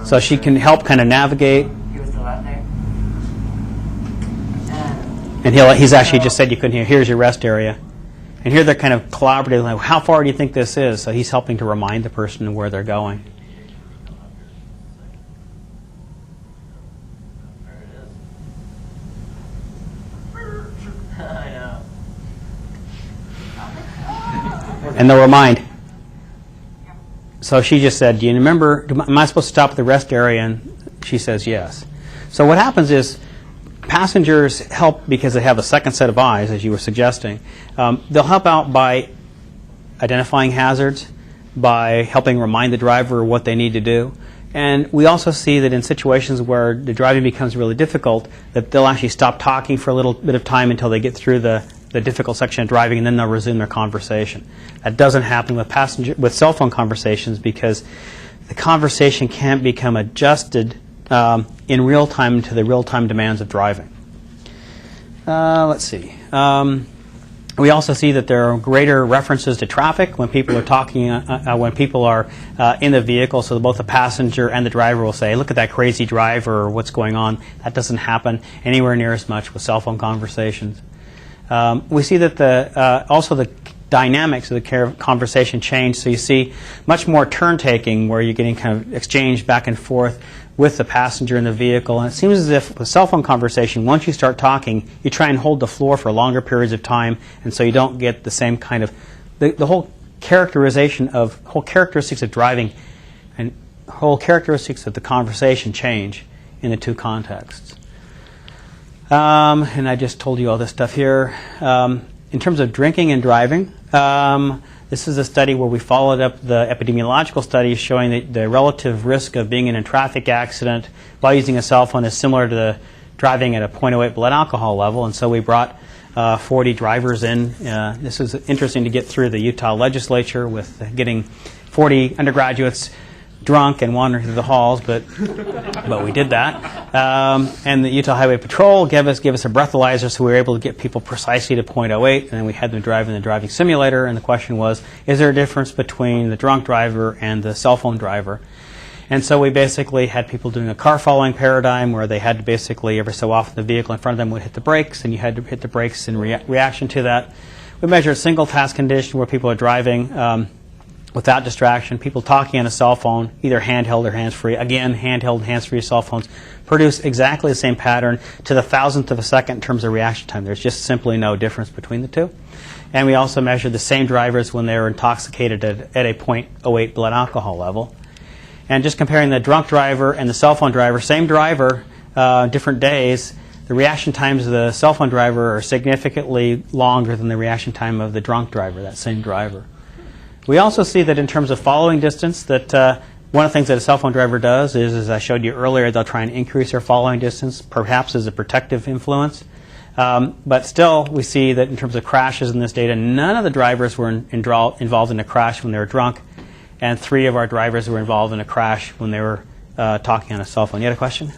So she can help kind of navigate. And he's actually just said you couldn't hear. Here's your rest area. And here they're kind of collaborating, like, how far do you think this is? So he's helping to remind the person where they're going. And they'll remind. So she just said, do you remember, am I supposed to stop at the rest area? And she says yes. So what happens is passengers help because they have a second set of eyes, as you were suggesting. They'll help out by identifying hazards, by helping remind the driver what they need to do. And we also see that in situations where the driving becomes really difficult, that they'll actually stop talking for a little bit of time until they get through the difficult section of driving, and then they'll resume their conversation. That doesn't happen with cell phone conversations because the conversation can't become adjusted in real time to the real-time demands of driving. Let's see. We also see that there are greater references to traffic when people are talking, when people are in the vehicle, so both the passenger and the driver will say, look at that crazy driver, or what's going on. That doesn't happen anywhere near as much with cell phone conversations. We see that also the dynamics of the conversation change, so you see much more turn-taking where you're getting kind of exchange back and forth with the passenger in the vehicle. And it seems as if with cell phone conversation, once you start talking, you try and hold the floor for longer periods of time, and so you don't get the same kind of, the whole characteristics of driving and whole characteristics of the conversation change in the two contexts. And I just told you all this stuff here. In terms of drinking and driving, this is a study where we followed up the epidemiological studies showing that the relative risk of being in a traffic accident while using a cell phone is similar to the driving at a 0.08 blood alcohol level. And so we brought 40 drivers in. This was interesting to get through the Utah legislature with getting 40 undergraduates drunk and wandering through the halls, but we did that. And the Utah Highway Patrol gave us a breathalyzer, so we were able to get people precisely to 0.08, and then we had them drive in the driving simulator, and the question was, is there a difference between the drunk driver and the cell phone driver? And so we basically had people doing a car following paradigm where they had to basically, every so often, the vehicle in front of them would hit the brakes, and you had to hit the brakes in reaction to that. We measured a single task condition where people are driving without distraction, people talking on a cell phone, either handheld or hands-free. Again, handheld, hands-free cell phones produce exactly the same pattern to the thousandth of a second in terms of reaction time. There's just simply no difference between the two. And we also measured the same drivers when they were intoxicated at a 0.08 blood alcohol level. And just comparing the drunk driver and the cell phone driver, same driver, different days, the reaction times of the cell phone driver are significantly longer than the reaction time of the drunk driver, that same driver. We also see that in terms of following distance, that one of the things that a cell phone driver does is, as I showed you earlier, they'll try and increase their following distance, perhaps as a protective influence. But still, we see that in terms of crashes in this data, none of the drivers were involved in a crash when they were drunk, and 3 of our drivers were involved in a crash when they were talking on a cell phone. You had a question?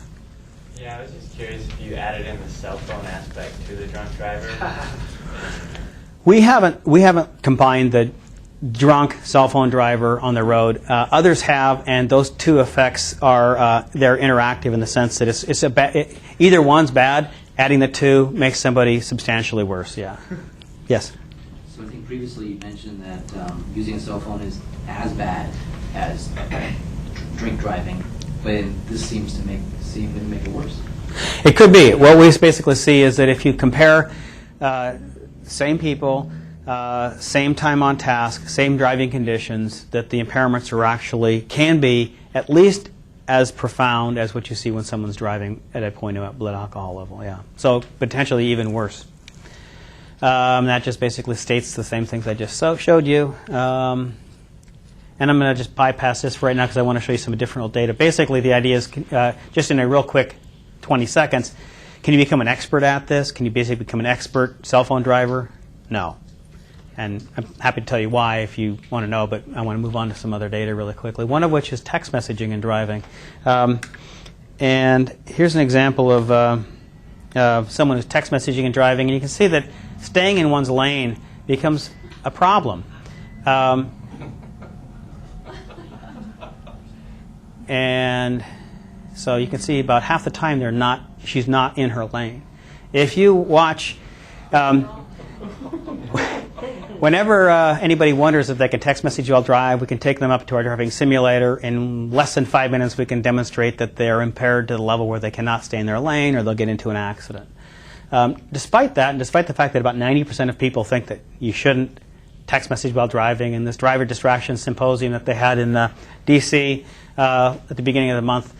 Yeah, I was just curious if you added in the cell phone aspect to the drunk driver. We haven't combined the drunk cell phone driver on the road. Others have, and those two effects are they're interactive in the sense that either one's bad. Adding the two makes somebody substantially worse. Yeah. Yes. So I think previously you mentioned that using a cell phone is as bad as drink driving, but this seems to make it worse. It could be. What we basically see is that if you compare same people, same time on task, same driving conditions, that the impairments are actually can be at least as profound as what you see when someone's driving at a point of blood alcohol level. Yeah, so potentially even worse. That just basically states the same things I just showed you. And I'm going to just bypass this for right now because I want to show you some additional data. Basically, the idea is, just in a real quick 20 seconds, can you become an expert at this? Can you basically become an expert cell phone driver? No. And I'm happy to tell you why if you want to know, but I want to move on to some other data really quickly, one of which is text messaging and driving. And here's an example of someone who's text messaging and driving, and you can see that staying in one's lane becomes a problem. And so you can see about half the time she's not in her lane. If you watch, whenever anybody wonders if they can text message while drive, we can take them up to our driving simulator. In less than 5 minutes, we can demonstrate that they are impaired to the level where they cannot stay in their lane or they'll get into an accident. Despite that, and despite the fact that about 90% of people think that you shouldn't text message while driving, and this driver distraction symposium that they had in D.C. At the beginning of the month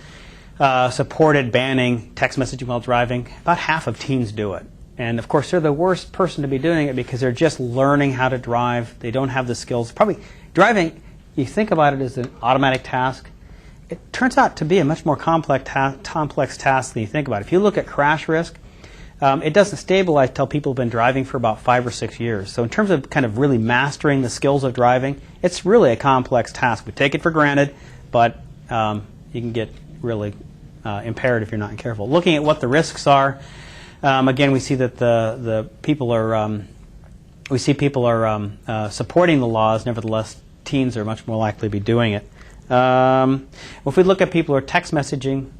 supported banning text messaging while driving, about half of teens do it. And of course, they're the worst person to be doing it because they're just learning how to drive. They don't have the skills. Probably driving, you think about it as an automatic task. It turns out to be a much more complex task than you think about. If you look at crash risk, it doesn't stabilize until people have been driving for about 5 or 6 years. So in terms of kind of really mastering the skills of driving, it's really a complex task. We take it for granted, but you can get really impaired if you're not careful. Looking at what the risks are, again, we see that the people are supporting the laws. Nevertheless, teens are much more likely to be doing it. If we look at people who are text messaging,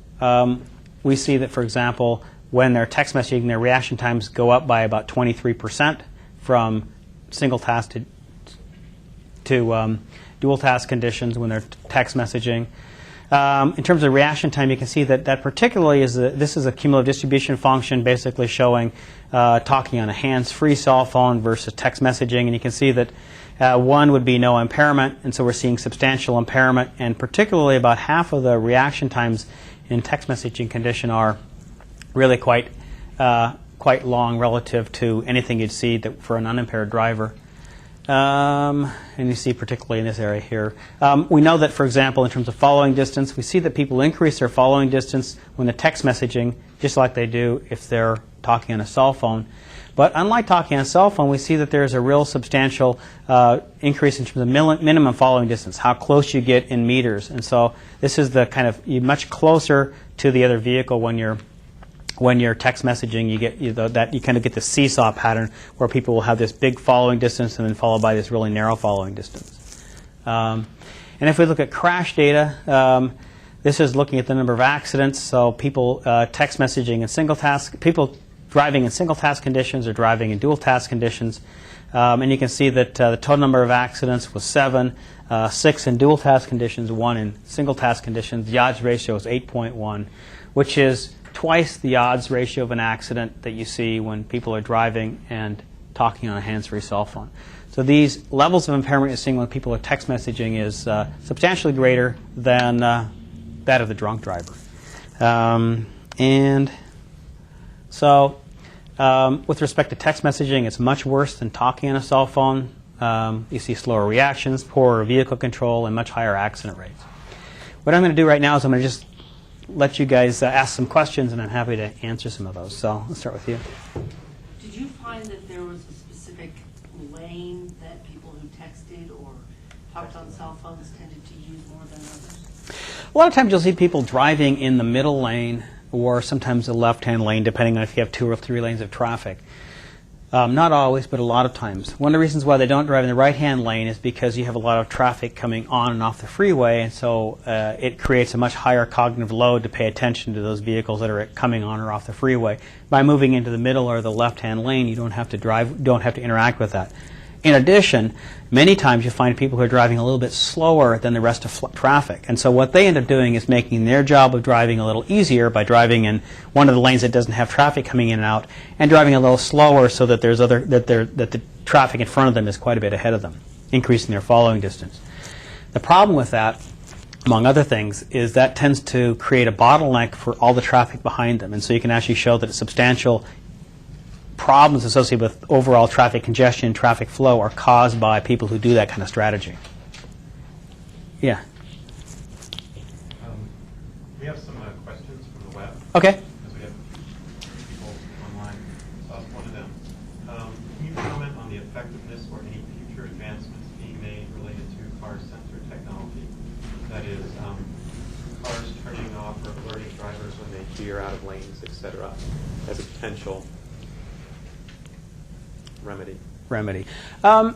we see that, for example, when they're text messaging, their reaction times go up by about 23% from single task to dual task conditions when they're text messaging. In terms of reaction time, you can see that particularly this is a cumulative distribution function basically showing talking on a hands-free cell phone versus text messaging. And you can see that one would be no impairment, and so we're seeing substantial impairment. And particularly about half of the reaction times in text messaging condition are really quite long relative to anything you'd see for an unimpaired driver. And you see particularly in this area here. We know that, for example, in terms of following distance, we see that people increase their following distance when they're text messaging, just like they do if they're talking on a cell phone. But unlike talking on a cell phone, we see that there's a real substantial increase in terms of minimum following distance, how close you get in meters. And so this is the kind of, you're much closer to the other vehicle when you're text messaging. You kind of get the seesaw pattern where people will have this big following distance and then followed by this really narrow following distance. And if we look at crash data, this is looking at the number of accidents. So people text messaging in single task, people driving in single task conditions or driving in dual task conditions. And you can see that the total number of accidents was 7, 6 in dual task conditions, 1 in single task conditions. The odds ratio is 8.1, which is twice the odds ratio of an accident that you see when people are driving and talking on a hands-free cell phone. So these levels of impairment you're seeing when people are text messaging is substantially greater than that of the drunk driver. And so with respect to text messaging, it's much worse than talking on a cell phone. You see slower reactions, poorer vehicle control, and much higher accident rates. What I'm going to do right now is I'm going to just let you guys ask some questions, and I'm happy to answer some of those. So let's start with you. Did you find that there was a specific lane that people who texted or talked on cell phones tended to use more than others? A lot of times you'll see people driving in the middle lane or sometimes the left-hand lane, depending on if you have 2 or 3 lanes of traffic. Not always, but a lot of times. One of the reasons why they don't drive in the right-hand lane is because you have a lot of traffic coming on and off the freeway, and so it creates a much higher cognitive load to pay attention to those vehicles that are coming on or off the freeway. By moving into the middle or the left-hand lane, you don't have to interact with that. In addition, many times you find people who are driving a little bit slower than the rest of traffic. And so what they end up doing is making their job of driving a little easier by driving in one of the lanes that doesn't have traffic coming in and out, and driving a little slower so that the traffic in front of them is quite a bit ahead of them, increasing their following distance. The problem with that, among other things, is that tends to create a bottleneck for all the traffic behind them. And so you can actually show that substantial problems associated with overall traffic congestion, traffic flow are caused by people who do that kind of strategy. Yeah. We have some questions from the web. Okay. Because we have people online. So I'll one of them. Can you comment on the effectiveness or any future advancements being made related to car sensor technology? That is, cars turning off or alerting drivers when they veer out of lanes, etc., as a potential remedy. Well,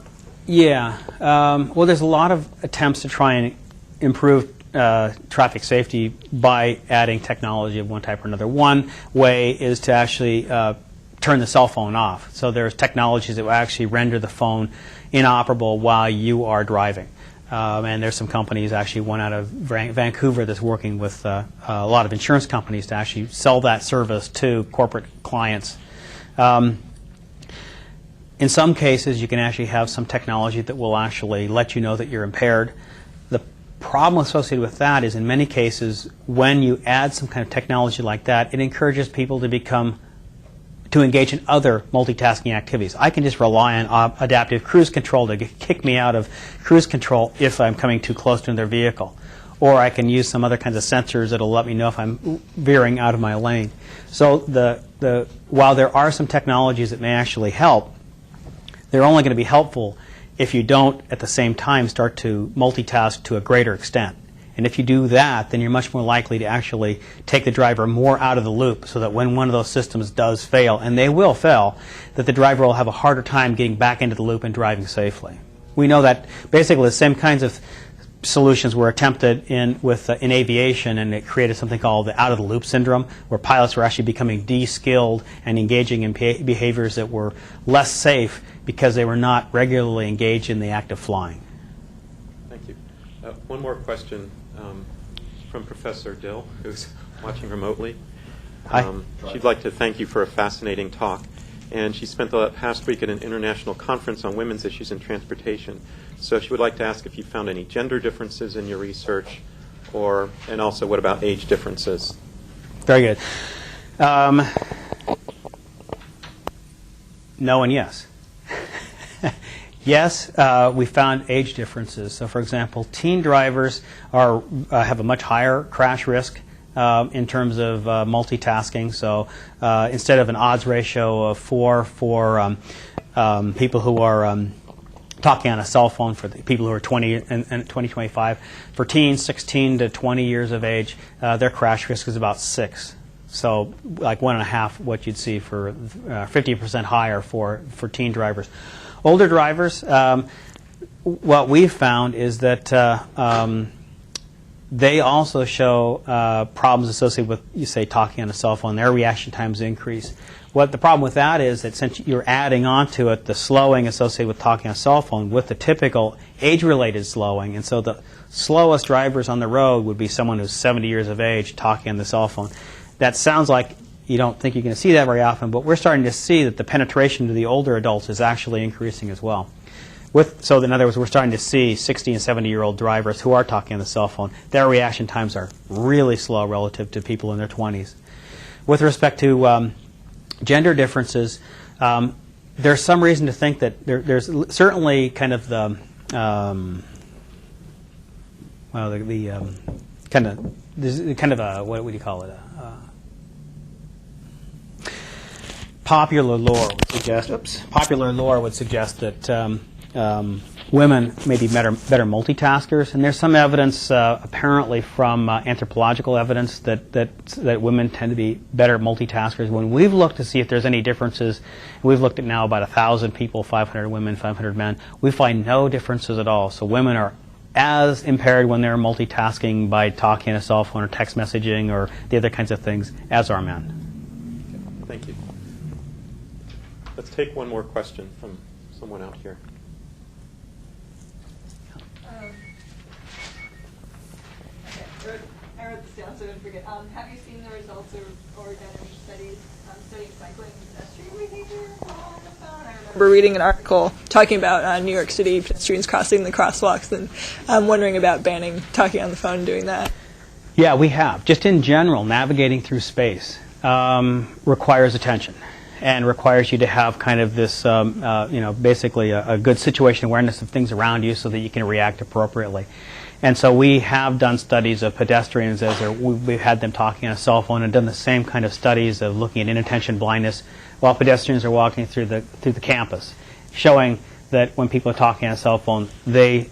there's a lot of attempts to try and improve traffic safety by adding technology of one type or another. One way is to actually turn the cell phone off. So there's technologies that will actually render the phone inoperable while you are driving. And there's some companies, actually one out of Vancouver, that's working with a lot of insurance companies to actually sell that service to corporate clients. In some cases, you can actually have some technology that will actually let you know that you're impaired. The problem associated with that is, in many cases, when you add some kind of technology like that, it encourages people to engage in other multitasking activities. I can just rely on adaptive cruise control to kick me out of cruise control if I'm coming too close to their vehicle. Or I can use some other kinds of sensors that will let me know if I'm veering out of my lane. So while there are some technologies that may actually help, they're only going to be helpful if you don't, at the same time, start to multitask to a greater extent. And if you do that, then you're much more likely to actually take the driver more out of the loop, so that when one of those systems does fail, and they will fail, that the driver will have a harder time getting back into the loop and driving safely. We know that basically the same kinds of solutions were attempted in aviation, and it created something called the out-of-the-loop syndrome, where pilots were actually becoming de-skilled and engaging in behaviors that were less safe because they were not regularly engaged in the act of flying. Thank you. One more question from Professor Dill, who's watching remotely. She'd like to thank you for a fascinating talk. And she spent the past week at an international conference on women's issues in transportation. So she would like to ask if you found any gender differences in your research, and also what about age differences? Very good. No and yes. Yes, we found age differences. So, for example, teen drivers have a much higher crash risk in terms of multitasking. So instead of an odds ratio of 4 for people who are talking on a cell phone, for the people who are 20 and 25, for teens 16 to 20 years of age, their crash risk is about 6. So like 1.5 what you'd see for 50% higher for teen drivers. Older drivers, what we've found is that they also show problems associated with, you say, talking on a cell phone. Their reaction times increase. What the problem with that is that since you're adding onto it the slowing associated with talking on a cell phone with the typical age-related slowing, and so the slowest drivers on the road would be someone who's 70 years of age talking on the cell phone. That sounds like you don't think you're going to see that very often, but we're starting to see that the penetration to the older adults is actually increasing as well. So in other words, we're starting to see 60 and 70-year-old drivers who are talking on the cell phone. Their reaction times are really slow relative to people in their 20s. With respect to gender differences, there's some reason to think that there's certainly kind of the what would you call it? Popular lore would suggest that women may be better multitaskers, and there's some evidence, apparently from anthropological evidence, that women tend to be better multitaskers. When we've looked to see if there's any differences, we've looked at now about 1,000 people, 500 women, 500 men. We find no differences at all. So women are as impaired when they're multitasking by talking on a cell phone or text messaging or the other kinds of things as are men. Okay, thank you. Let's take one more question from someone out here. I wrote this down so I didn't forget. Have you seen the results or done any studies studying cycling pedestrian behavior on the phone? I don't know remember reading an article talking about New York City pedestrians crossing the crosswalks, and I'm wondering about banning talking on the phone and doing that. Yeah, we have. Just in general, navigating through space requires attention and requires you to have kind of this, basically a good situation awareness of things around you so that you can react appropriately. And so we have done studies of pedestrians we've had them talking on a cell phone, and done the same kind of studies of looking at inattention blindness while pedestrians are walking through the campus, showing that when people are talking on a cell phone, they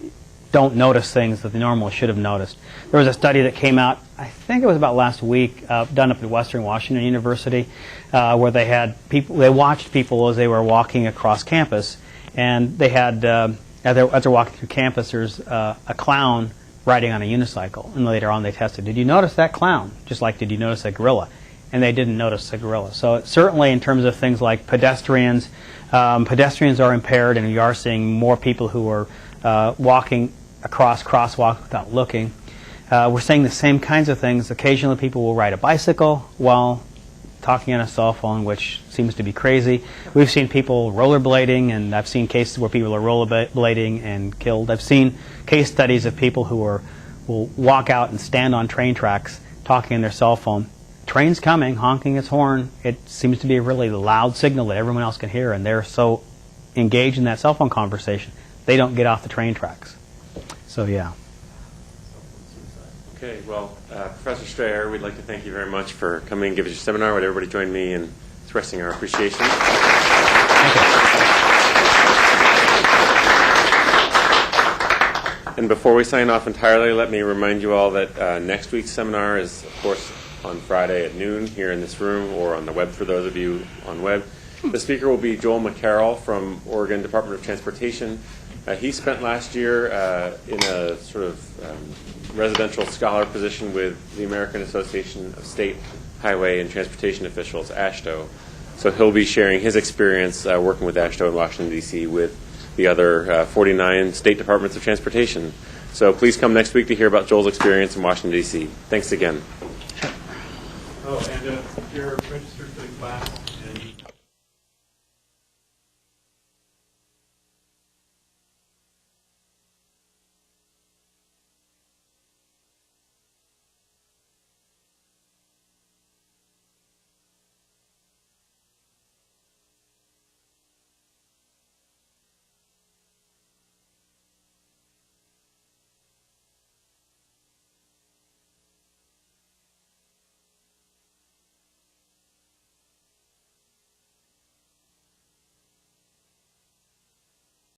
don't notice things that they normally should have noticed. There was a study that came out, I think it was about last week, done up at Western Washington University, where they watched people as they were walking across campus, and they had, as they're walking through campus, there's a clown riding on a unicycle, and later on they tested, did you notice that clown? Just like, did you notice a gorilla? And they didn't notice the gorilla. So certainly in terms of things like pedestrians are impaired, and we are seeing more people who are walking across crosswalks without looking. We're seeing the same kinds of things. Occasionally people will ride a bicycle while talking on a cell phone, which seems to be crazy. We've seen people rollerblading, and I've seen cases where people are rollerblading and killed. I've seen case studies of people who will walk out and stand on train tracks talking on their cell phone. Train's coming, honking its horn. It seems to be a really loud signal that everyone else can hear, and they're so engaged in that cell phone conversation, they don't get off the train tracks. So, yeah. Okay, well, Professor Strayer, we'd like to thank you very much for coming and giving us your seminar. Would everybody join me in expressing our appreciation? Thank you. And before we sign off entirely, let me remind you all that next week's seminar is, of course, on Friday at noon here in this room, or on the web for those of you on web. The speaker will be Joel McCarroll from Oregon Department of Transportation. He spent last year in a sort of residential scholar position with the American Association of State Highway and Transportation Officials, AASHTO. So he'll be sharing his experience working with AASHTO in Washington, D.C. with the other 49 state departments of transportation. So please come next week to hear about Joel's experience in Washington, D.C. Thanks again. Oh, and if you're registered for the class,